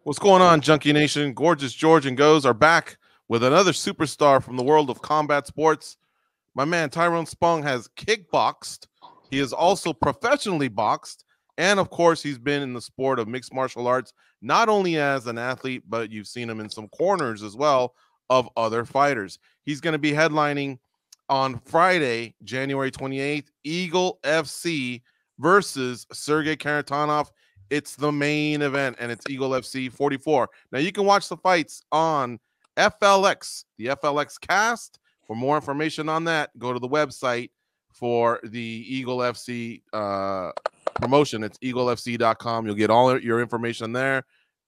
What's going on, Junkie Nation? Gorgeous George and Goes are back with another superstar from the world of combat sports. My man Tyrone Spong has kickboxed. He is also professionally boxed. And of course, he's been in the sport of mixed martial arts, not only as an athlete, but you've seen him in some corners as well of other fighters. He's going to be headlining on Friday, January 28th, Eagle FC versus Sergei Kharitonov. It's the main event, and it's Eagle FC 44. Now, you can watch the fights on FLX, the FLX cast. For more information on that, go to the website for the Eagle FC promotion. It's eaglefc.com. You'll get all your information there.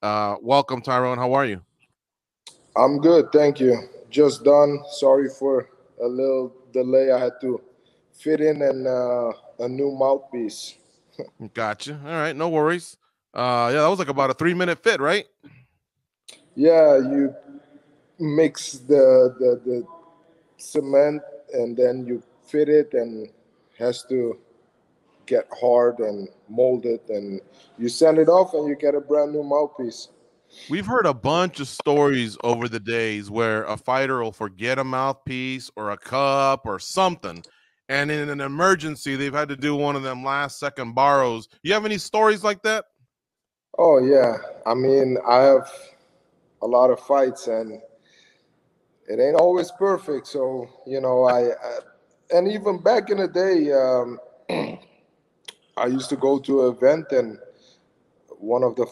Welcome, Tyrone. How are you? I'm good, thank you. Just done. Sorry for a little delay. I had to fit in a new mouthpiece. Gotcha. All right, no worries. Yeah, that was like about a 3-minute fit, right? Yeah, you mix the cement and then you fit it and has to get hard and mold it, and you send it off and you get a brand new mouthpiece. We've heard a bunch of stories over the days where a fighter will forget a mouthpiece or a cup or something, and in an emergency, they've had to do one of them last-second borrows. You have any stories like that? Oh yeah, I mean, I have a lot of fights and it ain't always perfect. So I and even back in the day, I used to go to an event and one of the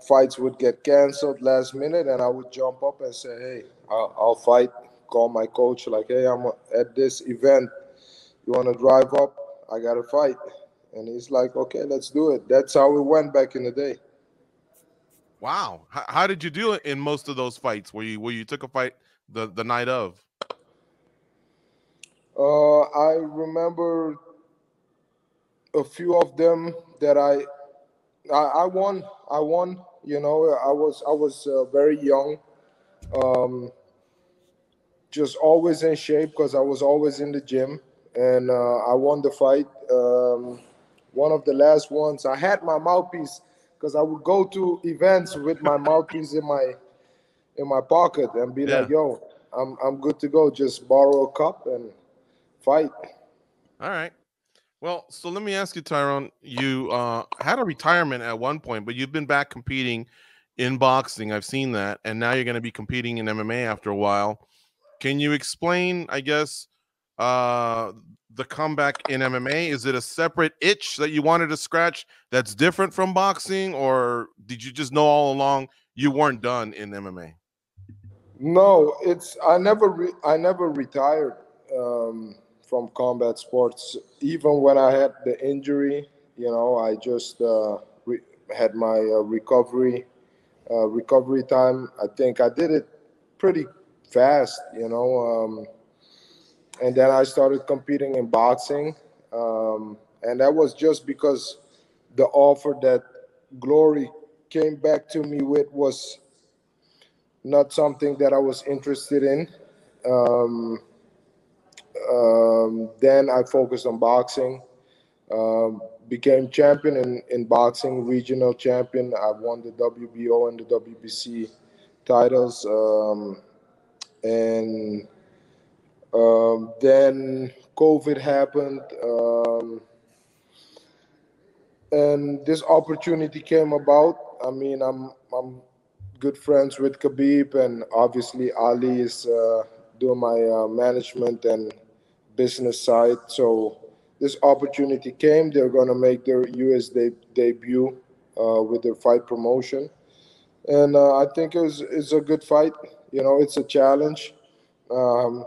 fights would get canceled last minute, and I would jump up and say, "Hey, I'll fight." Call my coach like, "Hey, I'm at this event. You want to drive up? I got to fight." And he's like, "Okay, let's do it." That's how it went back in the day. Wow. How did you do it in most of those fights where you took a fight the night of? I remember a few of them that I won. I won. I was very young, um, just always in shape because I was always in the gym, and I won the fight. One of the last ones, I had my mouthpiece because I would go to events with my mouthpiece in my pocket and be Yeah. like, "Yo, I'm good to go. Just borrow a cup and fight." All right. Well, so let me ask you, Tyrone. You had a retirement at one point, but you've been back competing in boxing. I've seen that, and now you're going to be competing in MMA after a while. Can you explain, I guess, the comeback in MMA? Is it a separate itch that you wanted to scratch that's different from boxing, or did you just know all along you weren't done in MMA? No, it's I never retired from combat sports. Even when I had the injury, I just had my recovery time. I think I did it pretty fast, and then I started competing in boxing, and that was just because the offer that Glory came back to me with was not something that I was interested in. Um, then I focused on boxing. Became champion in boxing, regional champion. I won the WBO and the WBC titles. And Then COVID happened. And this opportunity came about. I mean, I'm good friends with Khabib, and obviously Ali is doing my management and business side. So this opportunity came. They're going to make their US debut with their fight promotion, and I think it's a good fight. It's a challenge. Um,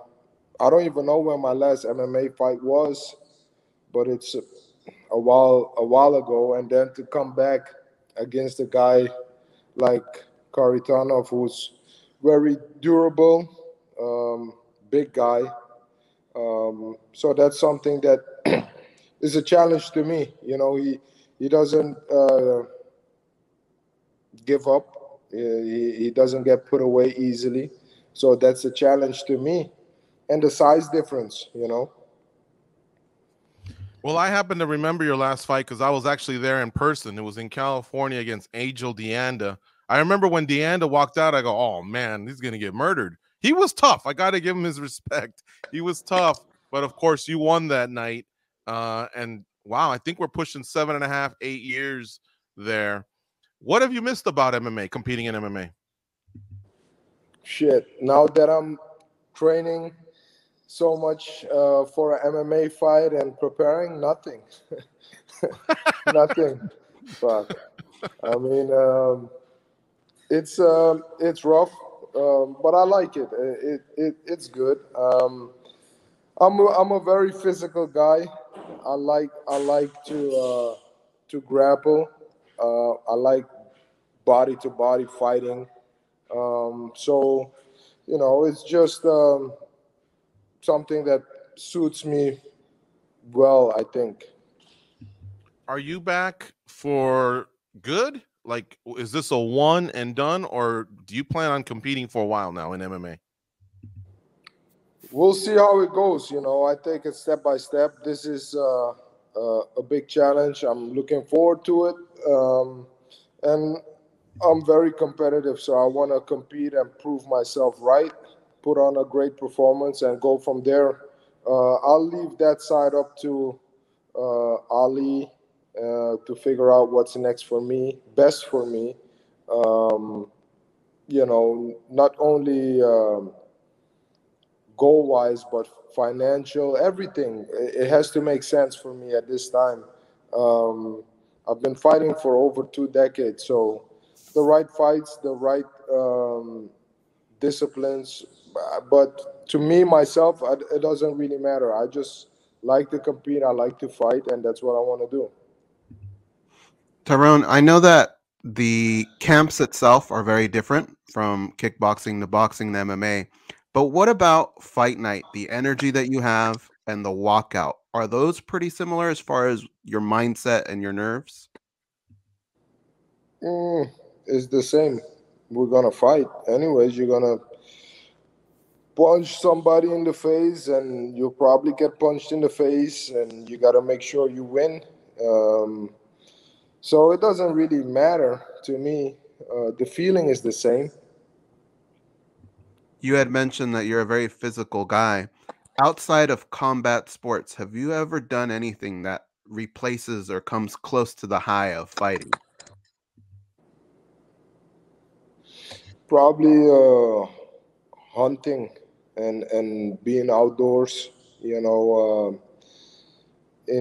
I don't even know when my last MMA fight was, but it's a while ago, and then to come back against a guy like Kharitonov, who's very durable, big guy. So that's something that is a challenge to me. He doesn't give up. He doesn't get put away easily. So that's a challenge to me, and the size difference. Well, I happen to remember your last fight because I was actually there in person. It was in California against Angel Deanda. I remember when Deanda walked out, I go, oh man, he's gonna get murdered. He was tough. I got to give him his respect. He was tough, but of course you won that night. And wow, I think we're pushing 7.5, 8 years there. What have you missed about MMA, competing in MMA? Shit. Now that I'm training so much for an MMA fight and preparing, nothing. Nothing. But I mean, it's rough, but I like it. It's good. I'm a very physical guy. I like to grapple. I like body to body fighting. So it's just something that suits me well, I think. Are you back for good? Like, is this a one and done, or do you plan on competing for a while now in MMA? We'll see how it goes. I take it step by step. This is a big challenge. I'm looking forward to it, and I'm very competitive. So I want to compete and prove myself right, put on a great performance, and go from there. I'll leave that side up to Ali to figure out what's next for me, best for me. Um, not only. Goal wise, but financial, everything. It has to make sense for me at this time. Um, I've been fighting for over 2 decades, so the right fights, the right disciplines. But to me, myself, it doesn't really matter. I just like to compete, I like to fight, and that's what I want to do. Tyrone, I know that the camps itself are very different from kickboxing to boxing to MMA, but what about fight night? The energy that you have and the walkout, are those pretty similar as far as your mindset and your nerves? Mm, it's the same. We're gonna fight. Anyways, you're gonna punch somebody in the face, and you'll probably get punched in the face, and you gotta make sure you win. Um, so it doesn't really matter to me. The feeling is the same. You had mentioned that you're a very physical guy. Outside of combat sports, have you ever done anything that replaces or comes close to the high of fighting? Probably hunting and being outdoors. In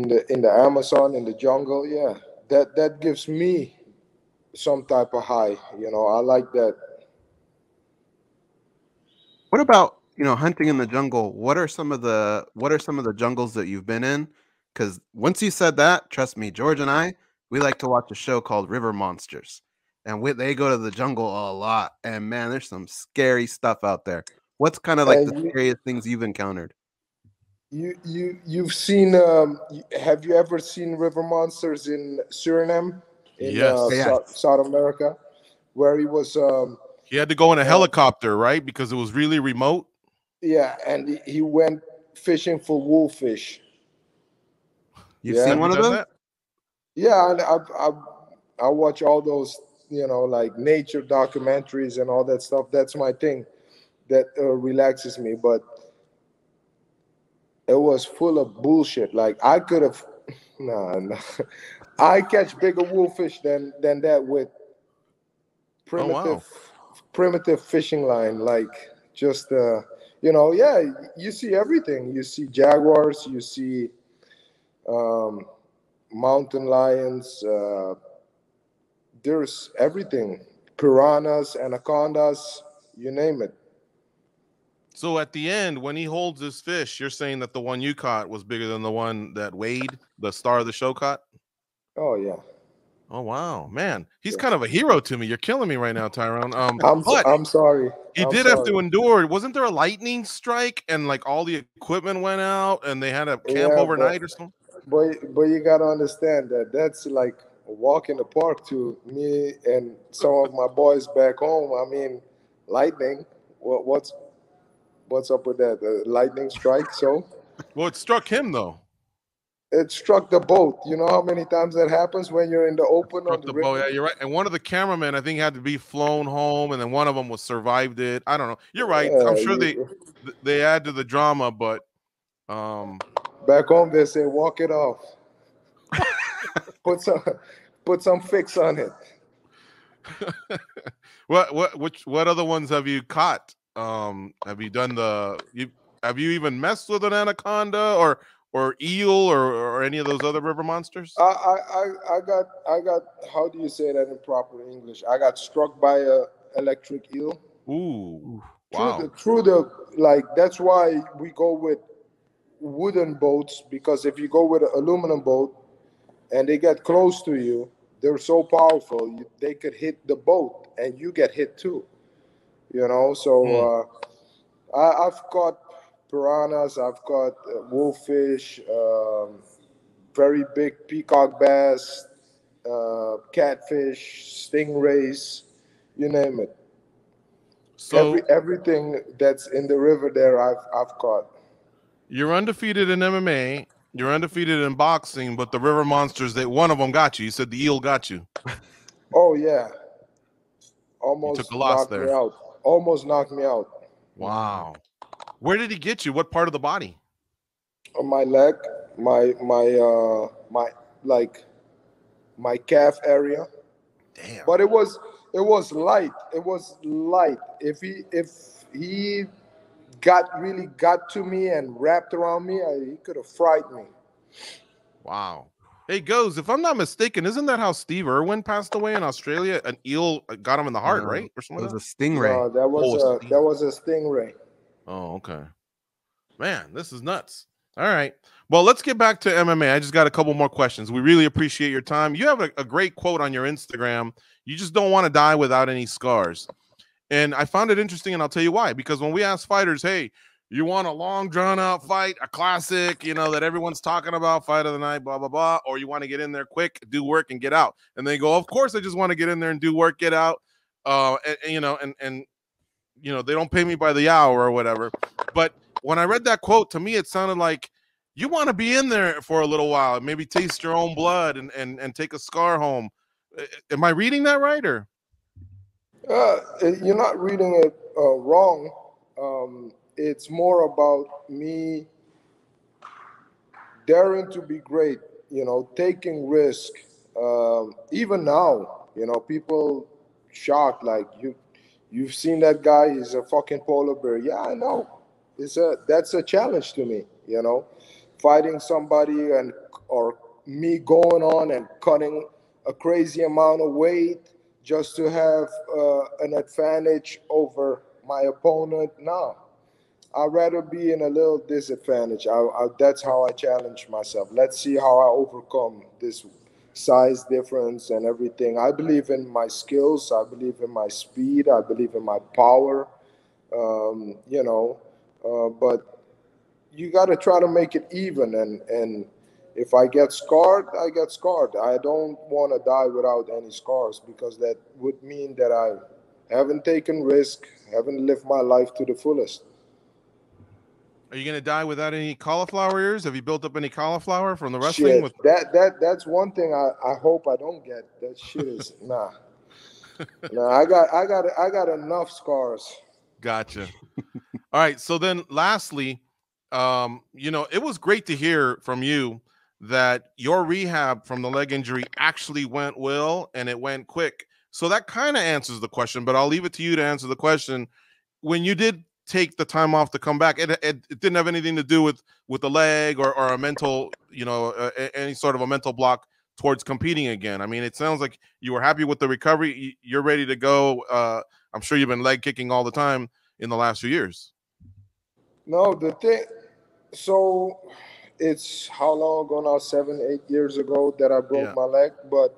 the Amazon, in the jungle. Yeah, that gives me some type of high. I like that. What about, hunting in the jungle? What are some of the jungles that you've been in? Because once you said that, trust me, George and I, we like to watch a show called River Monsters, and they go to the jungle a lot. And man, there's some scary stuff out there. What's kind of like the And you scariest things you've encountered? you've seen have you ever seen river monsters in Suriname, in Yes. Yes. South America, where he was He had to go in a uh, helicopter, right? Because it was really remote. yeah, and he went fishing for wolffish. You've Yeah, seen Have you one of done those? that? yeah, and I watch all those, like nature documentaries and all that stuff. That's my thing. That relaxes me. But it was full of bullshit. Like I could have, nah, nah. I catch bigger wolfish than that with Oh primitive wow. primitive fishing line. Like just yeah. You see everything. You see jaguars. You see um, mountain lions. There's everything. Piranhas, anacondas, you name it. So at the end, when he holds his fish, you're saying that the one you caught was bigger than the one that Wade, the star of the show, caught? Oh yeah, Oh wow, man, he's yeah. kind of a hero to me. You're killing me right now, Tyrone. But I'm sorry. he I'm did have sorry. to endure. Wasn't there a lightning strike and like all the equipment went out and they had to camp Yeah, overnight or something? but you gotta understand that that's like a walk in the park to me and some of my boys back home. I mean, lightning. What's up with that? The lightning strike. So Well, it struck him though. It struck the boat. You know how many times that happens when you're in the open on the river? boat. Yeah, you're right. And one of the cameramen, I think, had to be flown home, and then one of them was survived it. I don't know. You're right. I'm sure they add to the drama, but back home they say walk it off. put some fix on it. what other ones have you caught? Have you done have you even messed with an anaconda or eel or any of those other river monsters? I got how do you say that in proper English? I got struck by a electric eel. Ooh, wow. Through the like that's why we go with wooden boats, because if you go with an aluminum boat and they get close to you, they're so powerful they could hit the boat and you get hit too. You know, so I've caught piranhas, I've caught wolffish, very big peacock bass, catfish, stingrays, you name it. So everything that's in the river there, I've caught. You're undefeated in MMA. You're undefeated in boxing, but the river monsters, one of them got you. You said the eel got you. Oh yeah, almost you took a loss there. Me out. Almost knocked me out. Wow. Where did he get you? What part of the body? On my leg, my calf area. Damn. But it was light. It was light. If he really got to me and wrapped around me, he could have fried me. Wow. Hey, Goes, if I'm not mistaken, isn't that how Steve Irwin passed away in Australia? An eel got him in the heart, right? Or something. It was a stingray. No, that was a stingray. Oh, okay. Man, this is nuts. All right. Well, let's get back to MMA. I just got a couple more questions. We really appreciate your time. You have a great quote on your Instagram. You just don't want to die without any scars. And I found it interesting, and I'll tell you why. Because when we ask fighters, hey, you want a long, drawn-out fight, a classic, that everyone's talking about, fight of the night, blah, blah, blah, or you want to get in there quick, do work, and get out. And they go, of course, I just want to get in there and do work, get out. They don't pay me by the hour or whatever. But when I read that quote, to me, it sounded like you want to be in there for a little while, maybe taste your own blood and take a scar home. Am I reading that right, or? You're not reading it wrong. It's more about me daring to be great, taking risk. Even now, people shocked, like you've seen that guy, he's a fucking polar bear. Yeah, I know. That's a challenge to me, fighting somebody or me going on and cutting a crazy amount of weight just to have an advantage over my opponent. No, I'd rather be in a little disadvantage. That's how I challenge myself. Let's see how I overcome this size difference and everything. I believe in my skills. I believe in my speed. I believe in my power. But you got to try to make it even. And if I get scarred, I get scarred. I don't want to die without any scars, because that would mean that I haven't taken risk, haven't lived my life to the fullest. Are you going to die without any cauliflower ears? Have you built up any cauliflower from the wrestling? Shit, that's one thing I hope I don't get. That shit is nah. Nah, I got enough scars. Gotcha. All right. So then lastly, it was great to hear from you that your rehab from the leg injury actually went well and it went quick. So that kind of answers the question, but I'll leave it to you to answer the question. When you did take the time off to come back, it didn't have anything to do with the leg or a mental, any sort of a mental block towards competing again. I mean, it sounds like you were happy with the recovery. You're ready to go. I'm sure you've been leg kicking all the time in the last few years. No, the thing, so it's how long ago now? 7-8 years ago that I broke my leg, but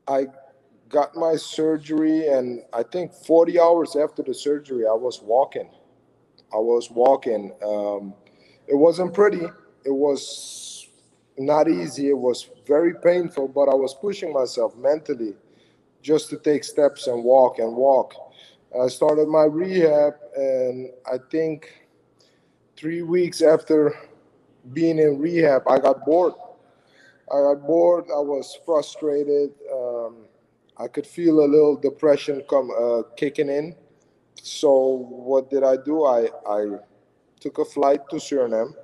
I got my surgery, and I think 40 hours after the surgery, I was walking. It wasn't pretty. It was not easy. It was very painful, but I was pushing myself mentally just to take steps and walk and walk. I started my rehab, and I think 3 weeks after being in rehab, I got bored. I was frustrated. I could feel a little depression kicking in. So what did I do? I took a flight to Suriname.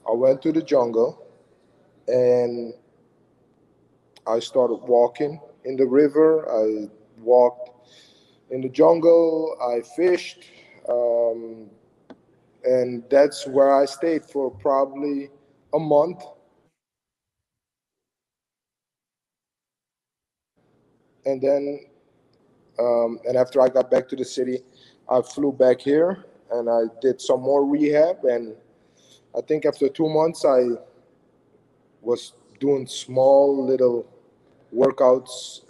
I went to the jungle and I started walking in the river. I walked in the jungle. I fished, um, and that's where I stayed for probably a month. And then, and after I got back to the city, I flew back here and I did some more rehab. And I think after 2 months, I was doing small little workouts,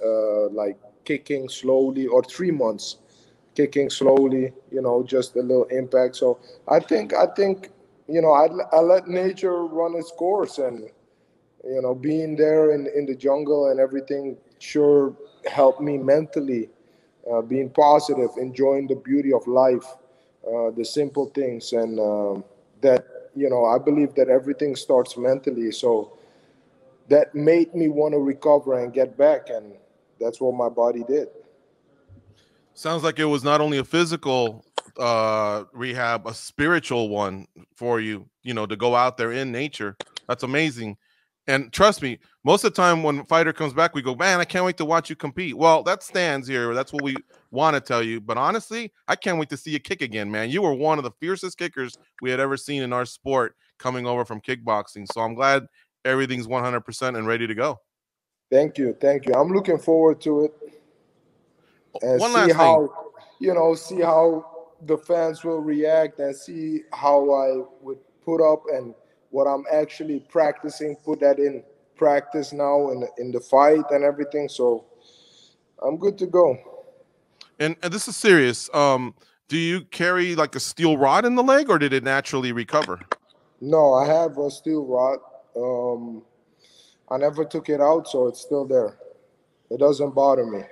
like kicking slowly, or 3 months kicking slowly, just a little impact. So I think, I let nature run its course, and being there in the jungle and everything sure helped me mentally, being positive, enjoying the beauty of life, the simple things, and that I believe that everything starts mentally. So that made me want to recover and get back, and that's what my body did. Sounds like it was not only a physical rehab, a spiritual one for you, to go out there in nature. That's amazing. And trust me, most of the time when a fighter comes back, we go, man, I can't wait to watch you compete. Well, that stands here. That's what we want to tell you. But honestly, I can't wait to see you kick again, man. You were one of the fiercest kickers we had ever seen in our sport coming over from kickboxing. So I'm glad everything's 100% and ready to go. Thank you. I'm looking forward to it, and One last thing. see how the fans will react, and see how I would put up, and what I'm actually practicing, put that in practice now in the fight and everything. So I'm good to go. And this is serious. Do you carry like a steel rod in the leg, or did it naturally recover? No, I have a steel rod. I never took it out, so it's still there. It doesn't bother me.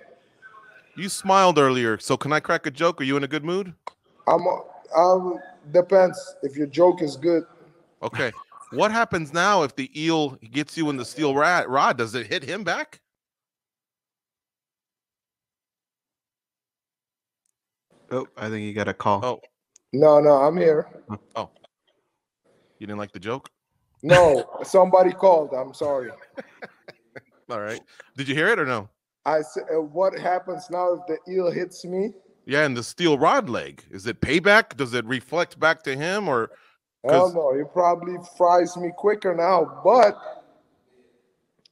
You smiled earlier, so can I crack a joke? Are you in a good mood? I'm depends if your joke is good. Okay. What happens now if the eel gets you in the steel rod? Does it hit him back? Oh, I think you got a call. Oh, No, I'm here. oh, you didn't like the joke? No, somebody called. I'm sorry. All right. Did you hear it or no? I said, what happens now if the eel hits me? Yeah, and the steel rod leg. Is it payback? Does it reflect back to him, or? Hell no, he probably fries me quicker now. But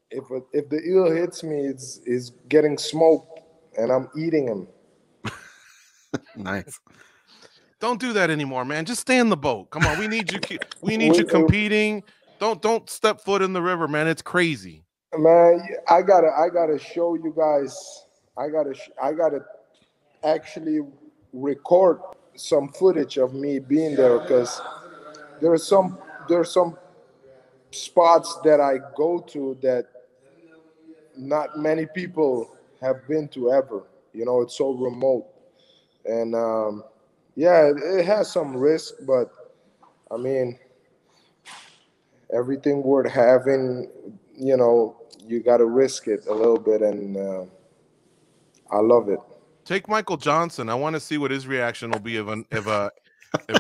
if the eel hits me, it's getting smoked, and I'm eating him. Nice. Don't do that anymore, man. Just stay in the boat. Come on, we need you. We need you competing. Don't step foot in the river, man. It's crazy. Man, I gotta show you guys. I gotta actually record some footage of me being there, because there's some spots that I go to that not many people have been to ever. It's so remote, and yeah, it has some risk, but I mean, everything worth having, you got to risk it a little bit, and I love it. Take Michael Johnson. I want to see what his reaction will be if a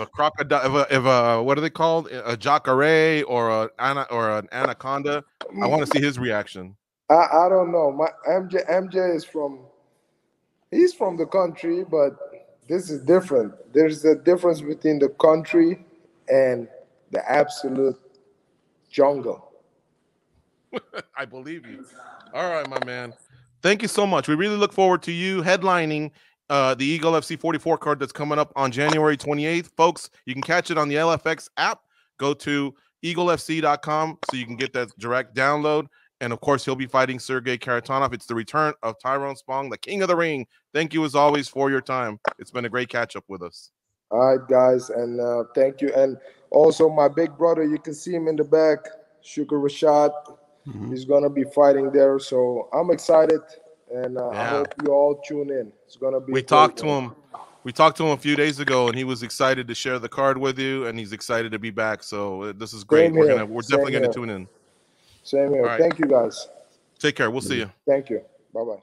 crocodile, if a what are they called, a jacare or an anaconda. I want to see his reaction. I don't know. My MJ is he's from the country, but this is different. There's a difference between the country and the absolute jungle. I believe you. All right, my man. Thank you so much. We really look forward to you headlining the Eagle FC 44 card that's coming up on January 28th. Folks, you can catch it on the LFX app. Go to eaglefc.com so you can get that direct download. And, of course, he'll be fighting Sergei Kharitonov. It's the return of Tyrone Spong, the king of the ring. Thank you, as always, for your time. It's been a great catch-up with us. All right, guys, and thank you. And also my big brother, you can see him in the back, Sugar Rashad. Mm-hmm. He's going to be fighting there. So I'm excited, and I hope you all tune in. It's going to be We talked to him. We talked to him a few days ago, and he was excited to share the card with you, and he's excited to be back. So this is great. We're definitely gonna tune in. Same here. All right. Thank you, guys. Take care. We'll see you. Thank you. Bye-bye.